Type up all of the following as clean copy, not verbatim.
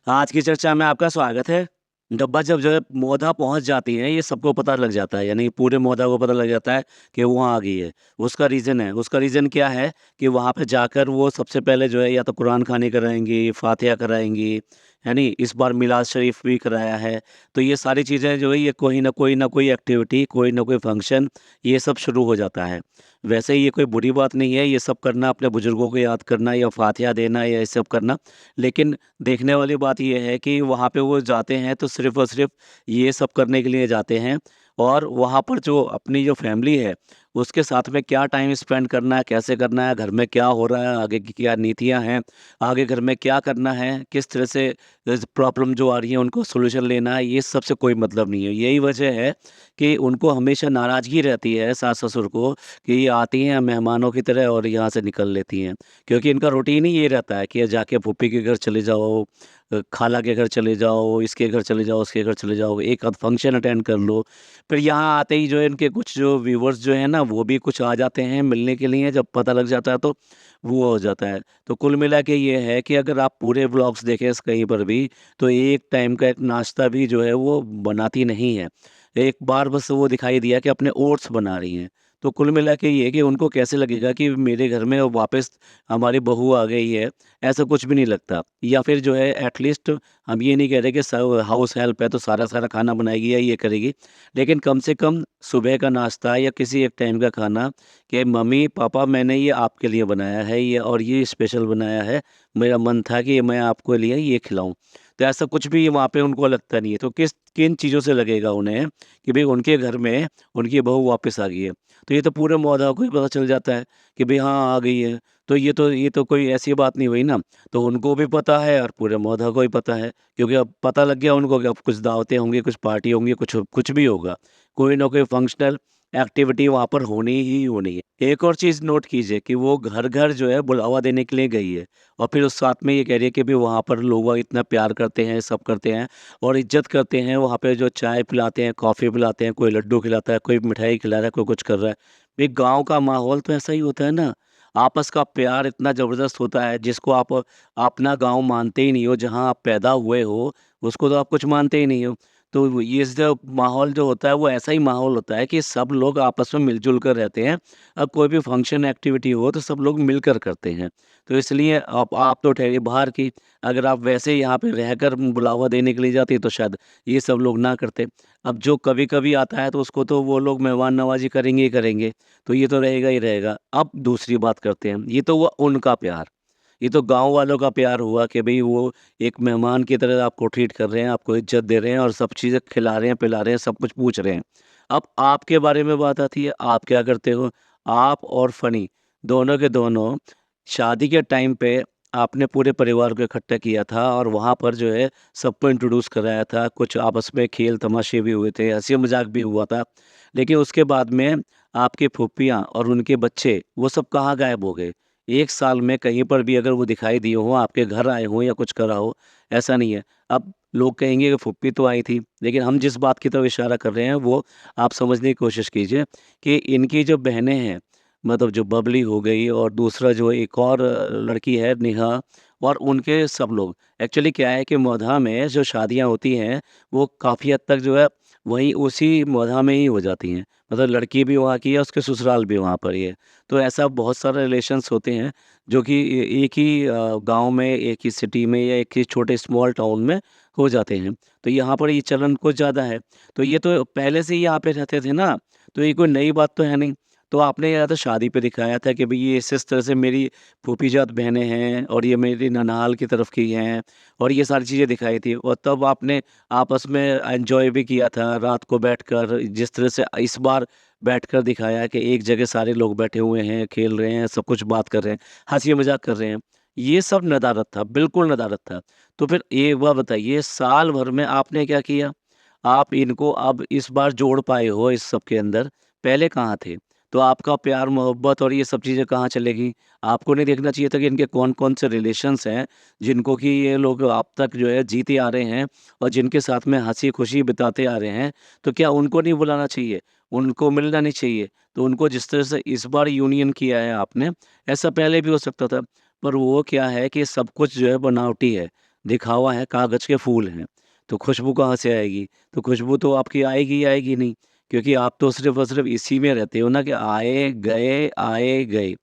आज की चर्चा में आपका स्वागत है। डब्बा जब जो है मोधा पहुँच जाती है, ये सबको पता लग जाता है, यानी पूरे मोधा को पता लग जाता है कि वो वहाँ आ गई है। उसका रीज़न क्या है कि वहाँ पे जाकर वो सबसे पहले जो है या तो कुरान ख़ानी कराएँगी, फ़ातिहा कराएँगी, यानी इस बार मिलाद शरीफ भी कराया है। तो ये सारी चीज़ें जो है ये कोई न कोई एक्टिविटी, कोई न कोई फ़ंक्शन ये सब शुरू हो जाता है। वैसे ये कोई बुरी बात नहीं है, ये सब करना, अपने बुज़ुर्गों को याद करना या फ़ातिहा देना या ये सब करना। लेकिन देखने वाली बात ये है कि वहाँ पे वो जाते हैं तो सिर्फ़ और सिर्फ़ ये सब करने के लिए जाते हैं और वहाँ पर जो अपनी जो फ़ैमिली है, उसके साथ में क्या टाइम स्पेंड करना है, कैसे करना है, घर में क्या हो रहा है, आगे की क्या नीतियाँ हैं, आगे घर में क्या करना है, किस तरह से इस प्रॉब्लम जो आ रही है उनको सॉल्यूशन लेना है, ये सब से कोई मतलब नहीं है। यही वजह है कि उनको हमेशा नाराज़गी रहती है सास-ससुर को कि ये आती हैं मेहमानों की तरह और यहाँ से निकल लेती हैं। क्योंकि इनका रूटीन ही ये रहता है कि जाके फूफी के घर चले जाओ, खाला के घर चले जाओ, इसके घर चले जाओ, उसके घर चले जाओ, एक आध फंक्शन अटेंड कर लो। फिर यहाँ आते ही जो है इनके कुछ जो व्यूअर्स जो हैं ना, वो भी कुछ आ जाते हैं मिलने के लिए, जब पता लग जाता है तो वो हो जाता है। तो कुल मिला के ये है कि अगर आप पूरे व्लॉग्स देखें कहीं पर भी, तो एक टाइम का एक नाश्ता भी जो है वो बनाती नहीं है। एक बार बस वो दिखाई दिया कि अपने ओट्स बना रही हैं। तो कुल मिला के ये है कि उनको कैसे लगेगा कि मेरे घर में वापस हमारी बहू आ गई है, ऐसा कुछ भी नहीं लगता। या फिर जो है एटलीस्ट हम ये नहीं कह रहे कि स हाउस हेल्प है तो सारा-सारा खाना बनाएगी या ये करेगी। लेकिन कम से कम सुबह का नाश्ता या किसी एक टाइम का खाना कि मम्मी-पापा मैंने ये आपके लिए बनाया है ये और ये स्पेशल बनाया है। मेरा मन था कि मैं आपके लिए ये खिलाऊँ। तो ऐसा कुछ भी वहाँ पे उनको लगता नहीं है। तो किन चीज़ों से लगेगा उन्हें कि भई उनके घर में उनकी बहू वापस आ गई है। तो ये तो पूरे मोहल्ला को ही पता चल जाता है कि भई हाँ, आ गई है। तो ये तो कोई ऐसी बात नहीं हुई ना। तो उनको भी पता है और पूरे मोहल्ला को ही पता है क्योंकि अब पता लग गया उनको कि अब कुछ दावतें होंगी, कुछ पार्टी होंगी, कुछ कुछ भी होगा। कोई ना कोई फंक्शनल एक्टिविटी वहाँ पर होनी ही होनी है। एक और चीज़ नोट कीजिए कि वो घर-घर जो है बुलावा देने के लिए गई है और फिर उस साथ में ये कह रही है कि भई वहाँ पर लोग इतना प्यार करते हैं, सब करते हैं और इज़्ज़त करते हैं। वहाँ पे जो चाय पिलाते हैं, कॉफ़ी पिलाते हैं, कोई लड्डू खिलाता है, कोई मिठाई खिला रहा है, कोई कुछ कर रहा है। एक गाँव का माहौल तो ऐसा ही होता है ना, आपस का प्यार इतना ज़बरदस्त होता है जिसको आप अपना गाँव मानते ही नहीं हो, जहाँ आप पैदा हुए हो, उसको तो आप कुछ मानते ही नहीं हो। तो ये जो माहौल जो होता है वो ऐसा ही माहौल होता है कि सब लोग आपस में मिल-जुल कर रहते हैं। अब कोई भी फंक्शन एक्टिविटी हो तो सब लोग मिलकर करते हैं। तो इसलिए आप तो ठहरिए बाहर की, अगर आप वैसे यहाँ पे रहकर बुलावा देने के लिए जाती तो शायद ये सब लोग ना करते। अब जो कभी-कभी आता है तो उसको तो वो लोग मेहमान नवाज़ी करेंगे ही करेंगे, तो ये तो रहेगा ही रहेगा। अब दूसरी बात करते हैं, ये तो हुआ उनका प्यार, ये तो गाँव वालों का प्यार हुआ कि भई वो एक मेहमान की तरह आपको ट्रीट कर रहे हैं, आपको इज़्ज़त दे रहे हैं और सब चीज़ें खिला रहे हैं, पिला रहे हैं, सब कुछ पूछ रहे हैं। अब आपके बारे में बात आती है, आप क्या करते हो? आप और फ़नी दोनों के दोनों शादी के टाइम पे आपने पूरे परिवार को इकट्ठा किया था और वहाँ पर जो है सबको इंट्रोड्यूस कराया था, कुछ आपस में खेल-तमाशे भी हुए थे, हँसी-मज़ाक भी हुआ था। लेकिन उसके बाद में आपकी फूफियाँ और उनके बच्चे, वो सब कहाँ गायब हो गए? 1 साल में कहीं पर भी अगर वो दिखाई दिए हों, आपके घर आए हों या कुछ करा हो, ऐसा नहीं है। अब लोग कहेंगे कि फूफी तो आई थी, लेकिन हम जिस बात की तरफ इशारा कर रहे हैं वो आप समझने की कोशिश कीजिए कि इनकी जो बहनें हैं, मतलब जो बबली हो गई और दूसरा जो एक और लड़की है नेहा और उनके सब लोग। एक्चुअली क्या है कि मोधा में जो शादियाँ होती हैं, वो काफ़ी हद तक जो है वहीं उसी मोधा में ही हो जाती हैं। मतलब लड़की भी वहाँ की है, उसके ससुराल भी वहाँ पर ही है। तो ऐसा बहुत सारे रिलेशंस होते हैं जो कि एक ही गाँव में, एक ही सिटी में या एक ही छोटे स्मॉल टाउन में हो जाते हैं। तो यहाँ पर ये चलन कुछ ज़्यादा है। तो ये तो पहले से ही यहाँ पे रहते थे ना, तो ये कोई नई बात तो है नहीं। तो आपने या तो शादी पे दिखाया था कि भई ये इस तरह से मेरी फूफीजात बहनें हैं और ये मेरी ननिहाल की तरफ की हैं और ये सारी चीज़ें दिखाई थी और तब आपने आपस में एन्जॉय भी किया था रात को बैठकर जिस तरह से इस बार बैठकर दिखाया कि एक जगह सारे लोग बैठे हुए हैं, खेल रहे हैं, सब कुछ बात कर रहे हैं, हँसी-मज़ाक कर रहे हैं। ये सब नदारत था, बिल्कुल नदारत था। तो फिर एक बात बताइए साल भर में आपने क्या किया? आप इनको अब इस बार जोड़ पाए हो इस सब के अंदर, पहले कहाँ थे? तो आपका प्यार, मोहब्बत और ये सब चीज़ें कहाँ चली गई? आपको नहीं देखना चाहिए था कि इनके कौन-कौन से रिलेशंस हैं, जिनको कि ये लोग अब तक जो है जीते आ रहे हैं और जिनके साथ में हँसी-खुशी बिताते आ रहे हैं, तो क्या उनको नहीं बुलाना चाहिए? उनको मिलना नहीं चाहिए? तो उनको जिस तरह से इस बार यूनियन किया है आपने, ऐसा पहले भी हो सकता था। पर वो क्या है कि सब कुछ जो है बनावटी है। दिखावा है, कागज़ के फूल हैं, तो खुशबू कहाँ से आएगी? तो खुशबू तो आपकी आएगी ही आएगी नहीं, क्योंकि आप तो सिर्फ़ और सिर्फ़ इसी में रहते हो ना कि आए, गए।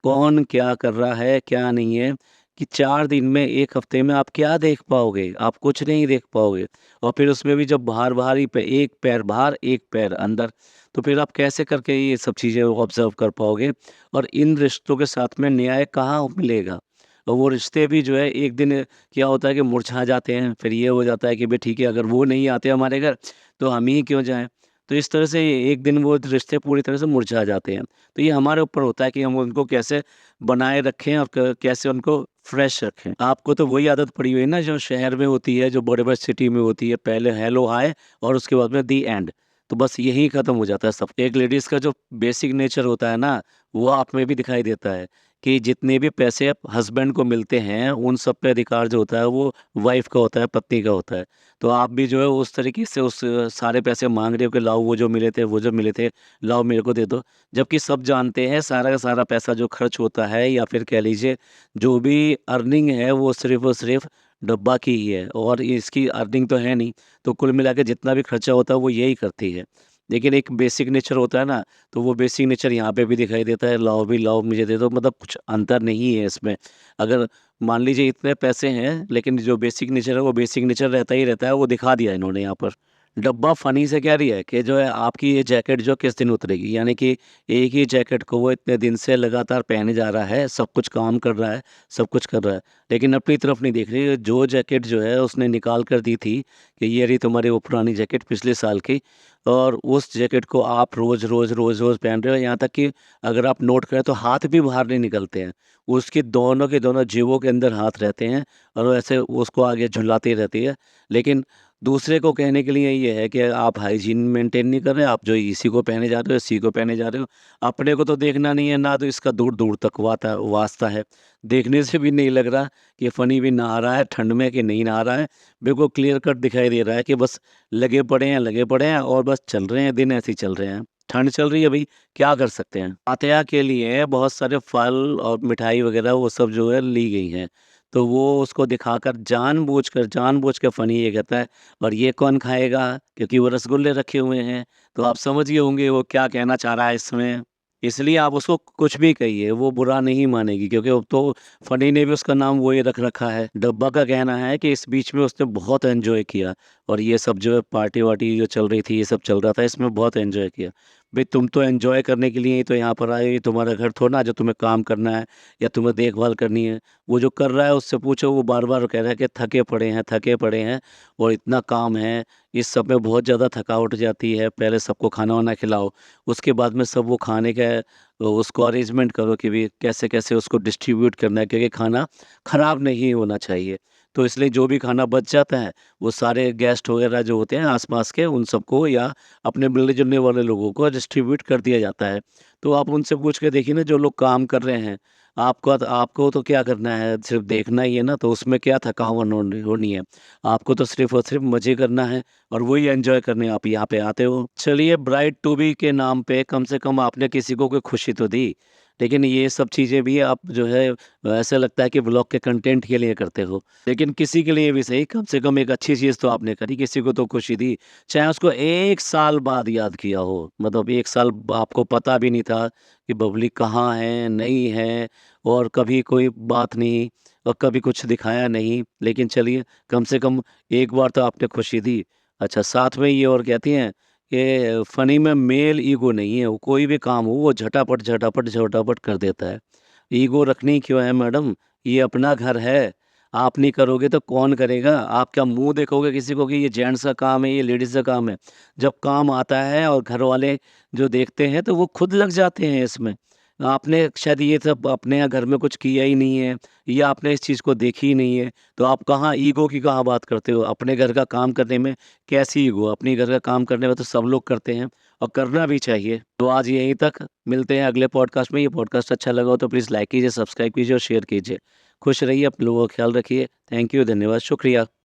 कौन क्या कर रहा है, क्या नहीं है, कि 4 दिन में, 1 हफ़्ते में आप क्या देख पाओगे? आप कुछ नहीं देख पाओगे। और फिर उसमें भी जब बाहर-बाहर ही पे एक पैर बाहर, एक पैर अंदर, तो फिर आप कैसे करके ये सब चीज़ें ऑब्ज़र्व कर पाओगे? और इन रिश्तों के साथ में न्याय कहाँ मिलेगा? और वो रिश्ते भी जो है एक दिन क्या होता है कि मुरझा जाते हैं, फिर ये हो जाता है कि भई ठीक है, अगर वो नहीं आते हमारे घर, तो हम ही क्यों जाएँ? तो इस तरह से एक दिन वो रिश्ते पूरी तरह से मुरझा जाते हैं। तो ये हमारे ऊपर होता है कि हम उनको कैसे बनाए रखें और क कैसे उनको फ्रेश रखें। आपको तो वही आदत पड़ी हुई है ना जो शहर में होती है, जो बड़े-बड़े सिटी में होती है, पहले हेलो, हाय और उसके बाद में द एंड। तो बस यही खत्म हो जाता है सब। एक लेडीज़ का जो बेसिक नेचर होता है ना, वो आप में भी दिखाई देता है कि जितने भी पैसे हस्बैंड को मिलते हैं, उन सब पे अधिकार जो होता है वो वाइफ़ का होता है, पत्नी का होता है। तो आप भी जो है उस तरीके से उस सारे पैसे माँग रहे हो कि लाओ वो जो मिले थे, वो जो मिले थे, लाओ मेरे को दे दो। जबकि सब जानते हैं सारा का सारा पैसा जो खर्च होता है या फिर कह लीजिए जो भी अर्निंग है वो सिर्फ़ और सिर्फ़ डब्बा की ही है और इसकी अर्निंग तो है नहीं। तो कुल मिला के जितना भी खर्चा होता है वो यही करती है। लेकिन एक बेसिक नेचर होता है ना, तो वो बेसिक नेचर यहाँ पे भी दिखाई देता है, लाओ भी लाओ मुझे दे दो, मतलब कुछ अंतर नहीं है इसमें। अगर मान लीजिए इतने पैसे हैं, लेकिन जो बेसिक नेचर है वो बेसिक नेचर रहता ही रहता है, वो दिखा दिया इन्होंने यहाँ पर। डब्बा फ़नी से कह रही है कि जो है आपकी ये जैकेट जो किस दिन उतरेगी, यानी कि एक ही जैकेट को वो इतने दिन से लगातार पहने जा रहा है, सब कुछ काम कर रहा है, सब कुछ कर रहा है, लेकिन अपनी तरफ नहीं देख रही है। जो जैकेट जो है उसने निकाल कर दी थी कि ये रही तुम्हारी वो पुरानी जैकेट पिछले साल की, और उस जैकेट को आप रोज़-रोज़ पहन रहे हो, यहाँ तक कि अगर आप नोट करें तो हाथ भी बाहर नहीं निकलते हैं। उसके दोनों के दोनों जेबों के अंदर हाथ रहते हैं और ऐसे उसको आगे झुलाती रहती है। लेकिन दूसरे को कहने के लिए ये है कि आप हाइजीन मेंटेन नहीं कर रहे, आप जो इसी को पहने जा रहे हो, इसी को पहने जा रहे हो। अपने को तो देखना नहीं है, ना तो इसका दूर-दूर तक वास्ता है। देखने से भी नहीं लग रहा कि फ़नी भी नहा रहा है ठंड में कि नहीं नहा रहा है। बिल्कुल क्लियर कट दिखाई दे रहा है कि बस लगे पड़े हैं और बस चल रहे हैं, दिन ऐसे ही चल रहे हैं। ठंड चल रही है भई, क्या कर सकते हैं? फातिहा के लिए बहुत सारे फल और मिठाई वगैरह वो सब जो है ली गई हैं। तो वो उसको दिखाकर जानबूझ के फ़नी ये कहता है, और ये कौन खाएगा? क्योंकि वो रसगुल्ले रखे हुए हैं। तो आप समझ गए होंगे वो क्या कहना चाह रहा है इसमें। इसलिए आप उसको कुछ भी कहिए, वो बुरा नहीं मानेगी, क्योंकि अब तो फ़नी ने भी उसका नाम वही रख रखा है। डब्बा का कहना है कि इस बीच में उसने बहुत एन्जॉय किया और ये सब जो है पार्टी-वार्टी जो चल रही थी, ये सब चल रहा था, इसमें बहुत एन्जॉय किया। भई तुम तो एन्जॉय करने के लिए ही तो यहाँ पर आए हो, ये तुम्हारा घर थोड़ा ना जो तुम्हें काम करना है या तुम्हें देखभाल करनी है। वो जो कर रहा है उससे पूछो, वो बार-बार कह रहा है कि थके पड़े हैं और इतना काम है, इस सब में बहुत ज़्यादा थकावट जाती है। पहले सबको खाना-वाना खिलाओ, उसके बाद में सब वो खाने का उसको अरेंजमेंट करो कि भई कैसे-कैसे उसको डिस्ट्रीब्यूट करना है, क्योंकि खाना खराब नहीं होना चाहिए। तो इसलिए जो भी खाना बच जाता है, वो सारे गेस्ट वगैरह जो होते हैं आस-पास के उन सबको या अपने मिलने-जुलने वाले लोगों को डिस्ट्रीब्यूट कर दिया जाता है। तो आप उनसे पूछ के देखिए ना, जो लोग काम कर रहे हैं, आपको तो क्या करना है, सिर्फ़ देखना ही है ना, तो उसमें क्या थकावन होनी होनी है। आपको तो सिर्फ़ और सिर्फ़ मज़े करना है और वही एन्जॉय करने आप यहाँ पे आते हो। चलिए, ब्राइड टू बी के नाम पे कम से कम आपने किसी को कोई खुशी तो दी। लेकिन ये सब चीज़ें भी आप जो है ऐसा लगता है कि व्लॉग के कंटेंट के लिए करते हो। लेकिन किसी के लिए भी सही, कम से कम एक अच्छी चीज़ तो आपने करी, किसी को तो खुशी दी। चाहे उसको 1 साल बाद याद किया हो, मतलब 1 साल आपको पता भी नहीं था कि बबली कहाँ है, नहीं है, और कभी कोई बात नहीं और कभी कुछ दिखाया नहीं। लेकिन चलिए, कम से कम एक बार तो आपने खुशी दी। अच्छा, साथ में ये और कहती हैं कि फ़नी में मेल ईगो नहीं है, वो कोई भी काम हो वो झटापट कर देता है। ईगो रखनी क्यों है मैडम? ये अपना घर है, आप नहीं करोगे तो कौन करेगा? आप क्या मुँह दिखाओगे किसी को कि ये जेंट्स का काम है, ये लेडीज़ का काम है? जब काम आता है और घरवाले जो देखते हैं तो वो खुद लग जाते हैं इसमें। आपने शायद ये सब अपने यहाँ घर में कुछ किया ही नहीं है या आपने इस चीज़ को देखी ही नहीं है, तो आप कहाँ ईगो की कहाँ बात करते हो? अपने घर का काम करने में कैसी ईगो? अपने घर का काम करने में तो सब लोग करते हैं और करना भी चाहिए। तो आज यहीं तक, मिलते हैं अगले पॉडकास्ट में। ये पॉडकास्ट अच्छा लगा हो तो प्लीज़ लाइक कीजिए, सब्सक्राइब कीजिए और शेयर कीजिए। खुश रहिए, अपने लोगों का ख्याल रखिए। थैंक यू, धन्यवाद, शुक्रिया।